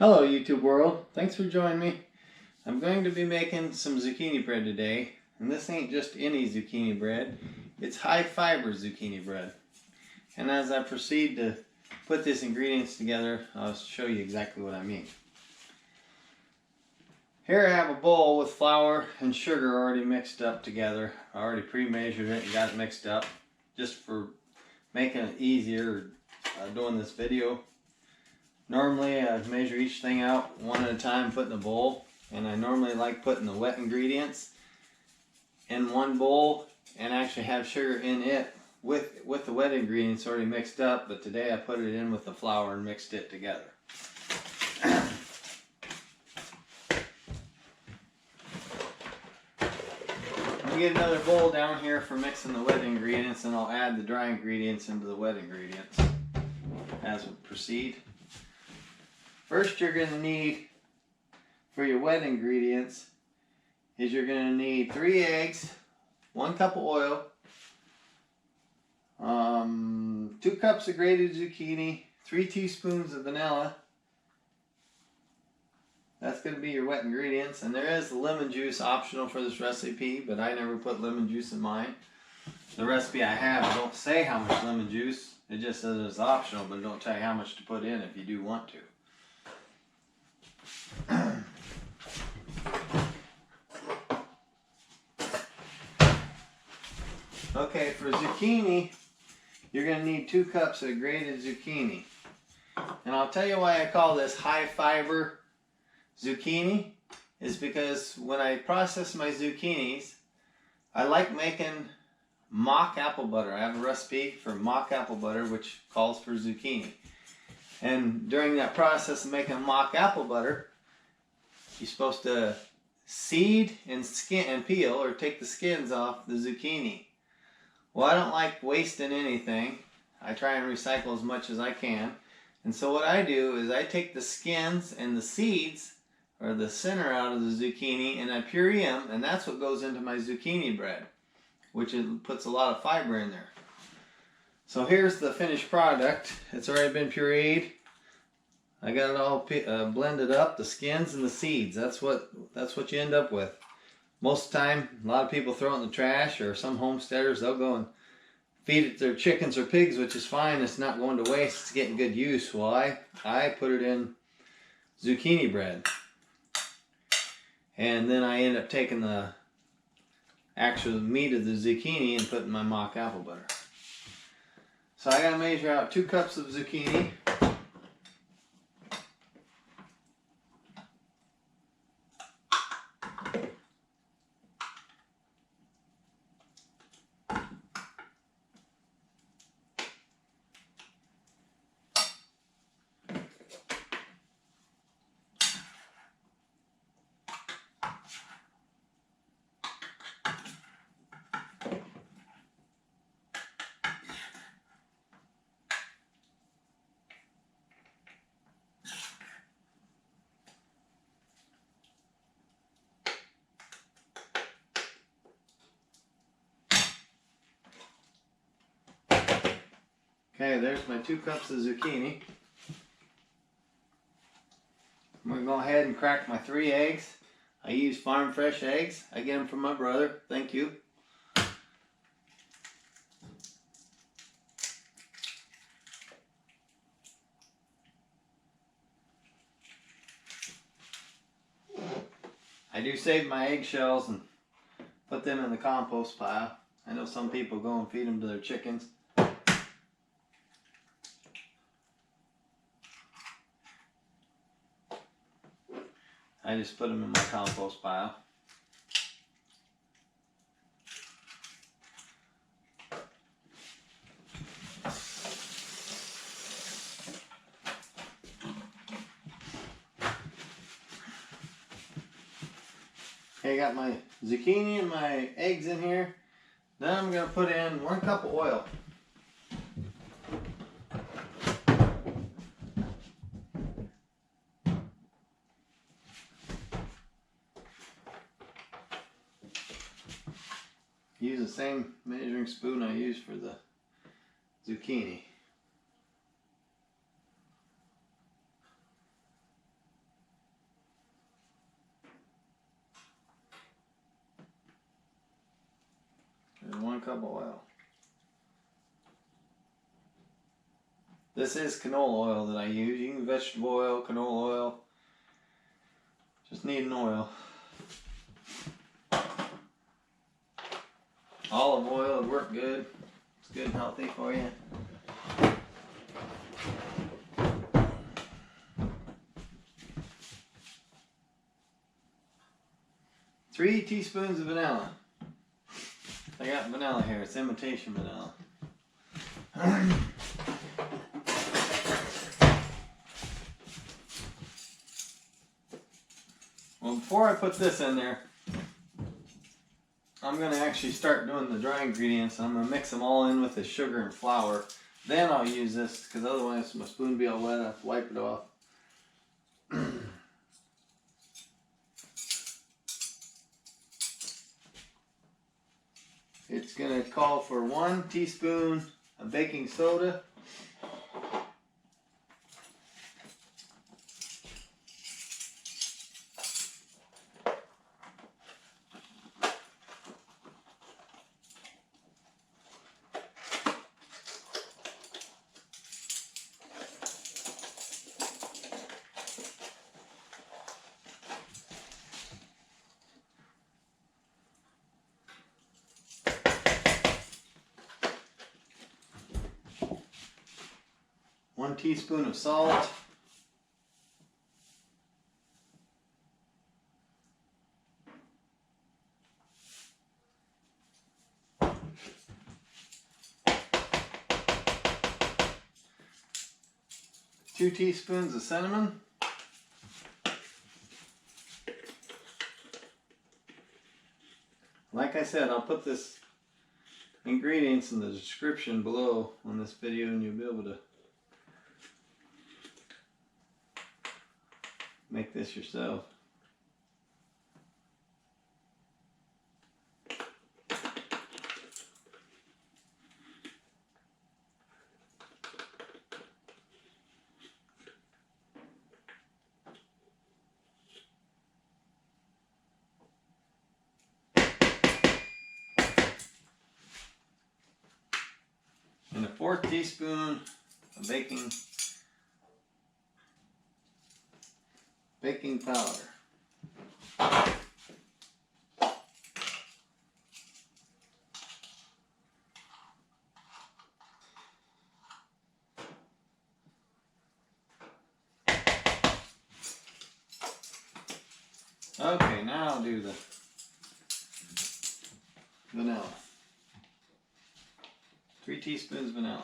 Hello YouTube world, thanks for joining me. I'm going to be making some zucchini bread today, and this ain't just any zucchini bread, it's high fiber zucchini bread. And as I proceed to put these ingredients together, I'll show you exactly what I mean. Here I have a bowl with flour and sugar already mixed up together. I already pre-measured it and got it mixed up just for making it easier doing this video. Normally I measure each thing out one at a time, put in a bowl, and I normally like putting the wet ingredients in one bowl and actually have sugar in it with the wet ingredients already mixed up, but today I put it in with the flour and mixed it together. I'll get another bowl down here for mixing the wet ingredients, and I'll add the dry ingredients into the wet ingredients as we proceed. First, you're going to need, for your wet ingredients, is you're going to need 3 eggs, 1 cup of oil, 2 cups of grated zucchini, 3 teaspoons of vanilla. That's going to be your wet ingredients, and there is lemon juice optional for this recipe, but I never put lemon juice in mine. The recipe I have don't say how much lemon juice, it just says it's optional, but it don't tell you how much to put in if you do want to. Okay, for zucchini, you're going to need 2 cups of grated zucchini. And I'll tell you why I call this high fiber zucchini, is because when I process my zucchinis, I like making mock apple butter. I have a recipe for mock apple butter which calls for zucchini. And during that process of making mock apple butter, you're supposed to seed and skin and peel or take the skins off the zucchini. Well, I don't like wasting anything. I try and recycle as much as I can. And so what I do is I take the skins and the seeds or the center out of the zucchini and I puree them, and that's what goes into my zucchini bread, which puts a lot of fiber in there. So here's the finished product. It's already been pureed. I got it all blended up, the skins and the seeds. That's what you end up with. Most of the time, a lot of people throw it in the trash, or some homesteaders, they'll go and feed it their chickens or pigs, which is fine. It's not going to waste. It's getting good use. Well, I put it in zucchini bread. And then I end up taking the actual meat of the zucchini and putting my mock apple butter. So I got to measure out 2 cups of zucchini. Okay, there's my 2 cups of zucchini. I'm going to go ahead and crack my 3 eggs. I use farm fresh eggs. I get them from my brother. Thank you. I do save my eggshells and put them in the compost pile. I know some people go and feed them to their chickens. I just put them in my compost pile. Okay, I got my zucchini and my eggs in here. Then I'm going to put in 1 cup of oil. Use the same measuring spoon I use for the zucchini. cup of oil. This is canola oil that I use. You can vegetable oil, canola oil. Just need an oil. Olive oil would work good. It's good and healthy for you. Three teaspoons of vanilla. I got vanilla here. It's imitation vanilla. Well, before I put this in there, I'm going to actually start doing the dry ingredients. I'm going to mix them all in with the sugar and flour. Then I'll use this, because otherwise my spoon will be all wet. I have to wipe it off. It's going to call for 1 teaspoon of baking soda. One teaspoon of salt. Two teaspoons of cinnamon. Like I said, I'll put this ingredients in the description below on this video and you'll be able to make this yourself. And a 4th teaspoon of baking powder. Okay, now I'll do the vanilla. 3 teaspoons vanilla.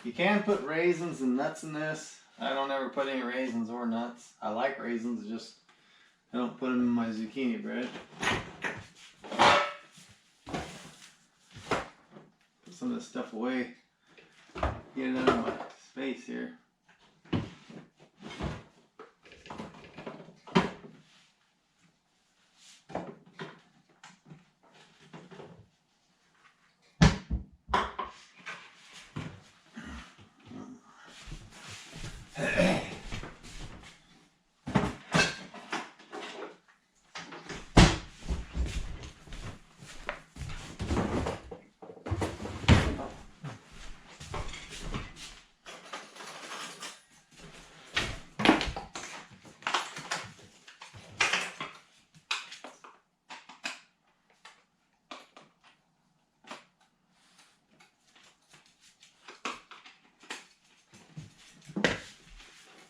You can put raisins and nuts in this. I don't ever put any raisins or nuts. I like raisins, just I don't put them in my zucchini bread. Put some of this stuff away. Get it out of my space here.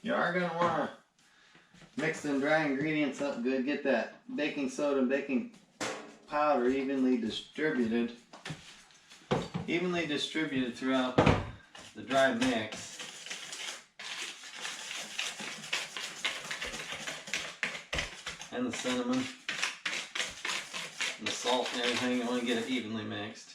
You are going to want to mix them dry ingredients up good. Get that baking soda and baking powder evenly distributed throughout the dry mix. And the cinnamon and the salt and everything. You want to get it evenly mixed.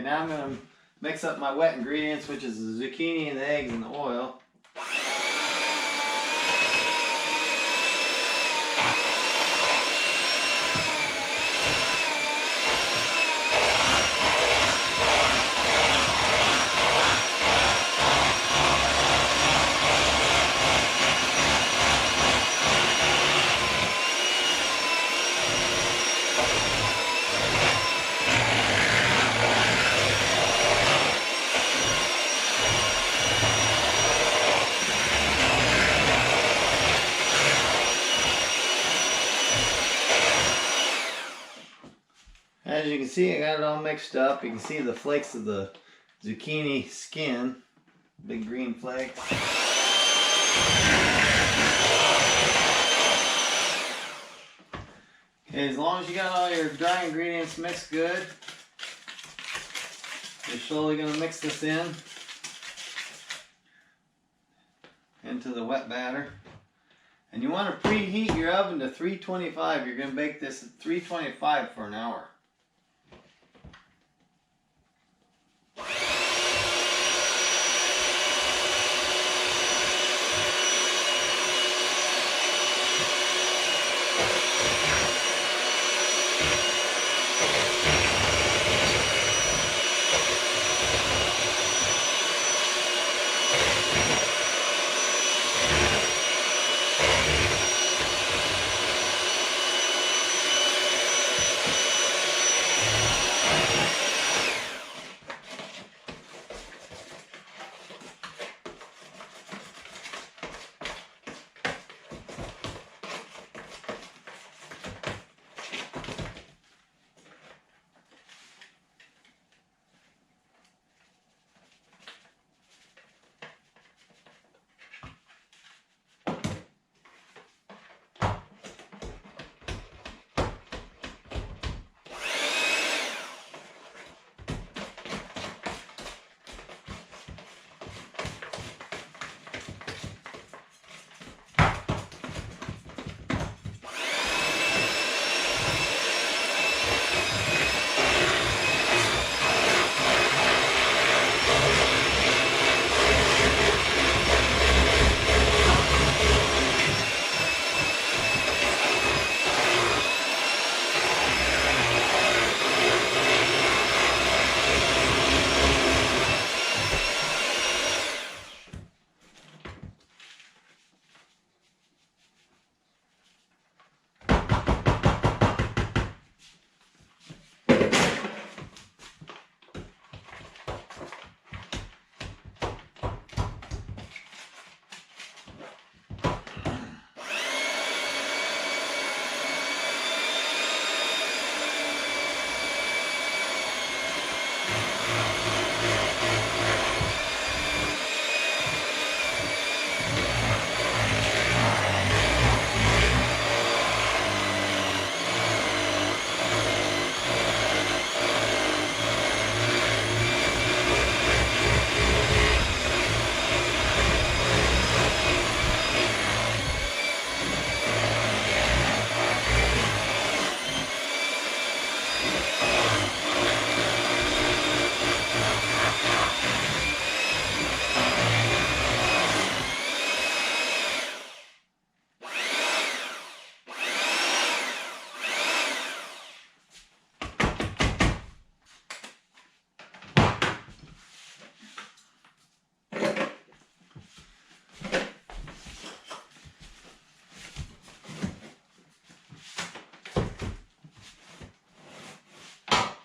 Now I'm going to mix up my wet ingredients, which is the zucchini and the eggs and the oil. As you can see, I got it all mixed up. You can see the flakes of the zucchini skin, big green flakes. Okay, as long as you got all your dry ingredients mixed good, you're slowly going to mix this into the wet batter. And you want to preheat your oven to 325. You're going to bake this at 325 for an hour.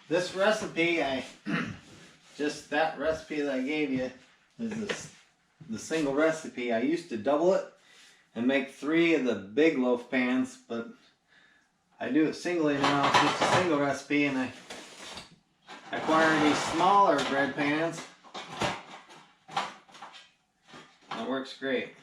This recipe, just that recipe that I gave you is the single recipe. I used to double it and make 3 of the big loaf pans, but I do it singly now. It's just a single recipe, and I acquired these smaller bread pans. That works great.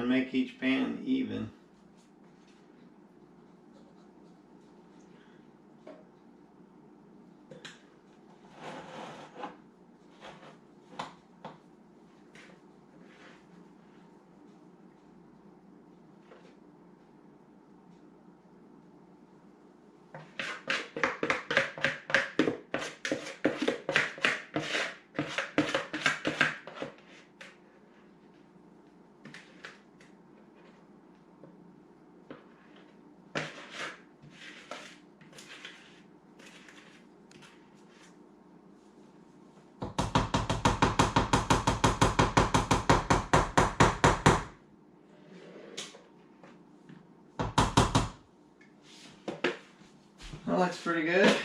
make each pan even. That looks pretty good.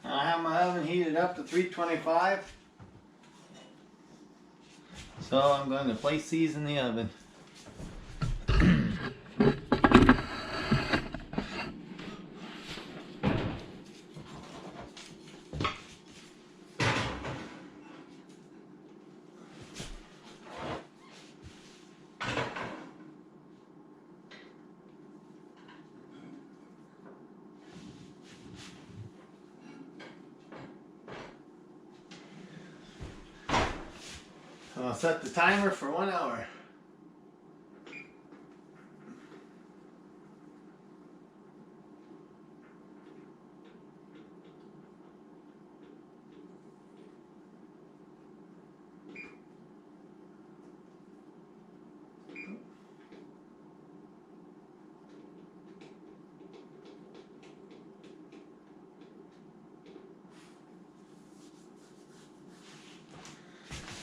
I have my oven heated up to 325. So I'm going to place these in the oven. I'll set the timer for 1 hour.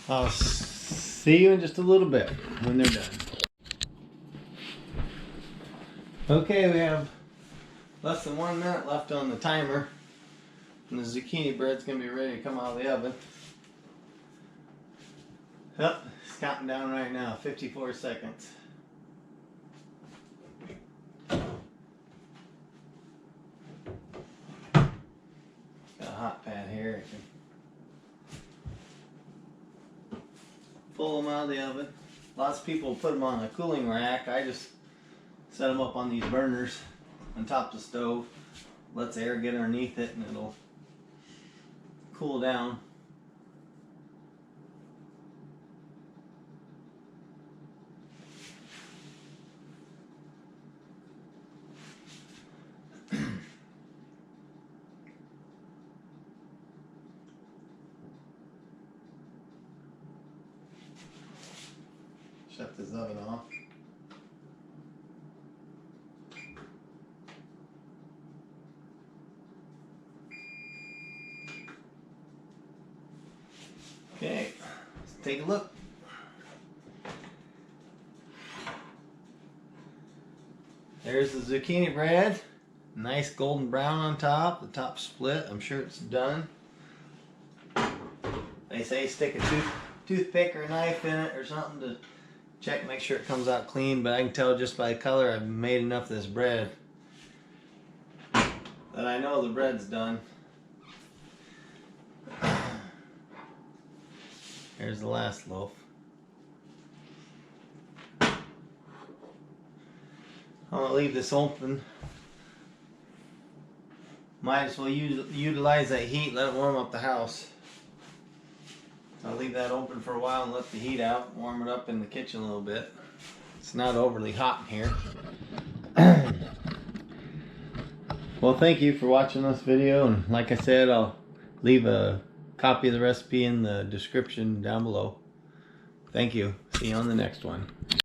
I'll see you in just a little bit when they're done. Okay, we have less than 1 minute left on the timer, and the zucchini bread's gonna be ready to come out of the oven. Yep, it's counting down right now, 54 seconds. Got a hot pad here. I can pull them out of the oven. Lots of people put them on a cooling rack. I just set them up on these burners on top of the stove. Lets air get underneath it and it'll cool down. Shut this oven off. Okay, let's take a look. There's the zucchini bread. Nice golden brown on top. The top split. I'm sure it's done. They say stick a toothpick or a knife in it or something to check, make sure it comes out clean, but I can tell just by the color I've made enough of this bread that I know the bread's done. Here's the last loaf. I'm gonna leave this open. Might as well utilize that heat, let it warm up the house. I'll leave that open for a while and let the heat out, warm it up in the kitchen a little bit. It's not overly hot in here. Well, thank you for watching this video, and like I said, I'll leave a copy of the recipe in the description down below. Thank you. See you on the next one.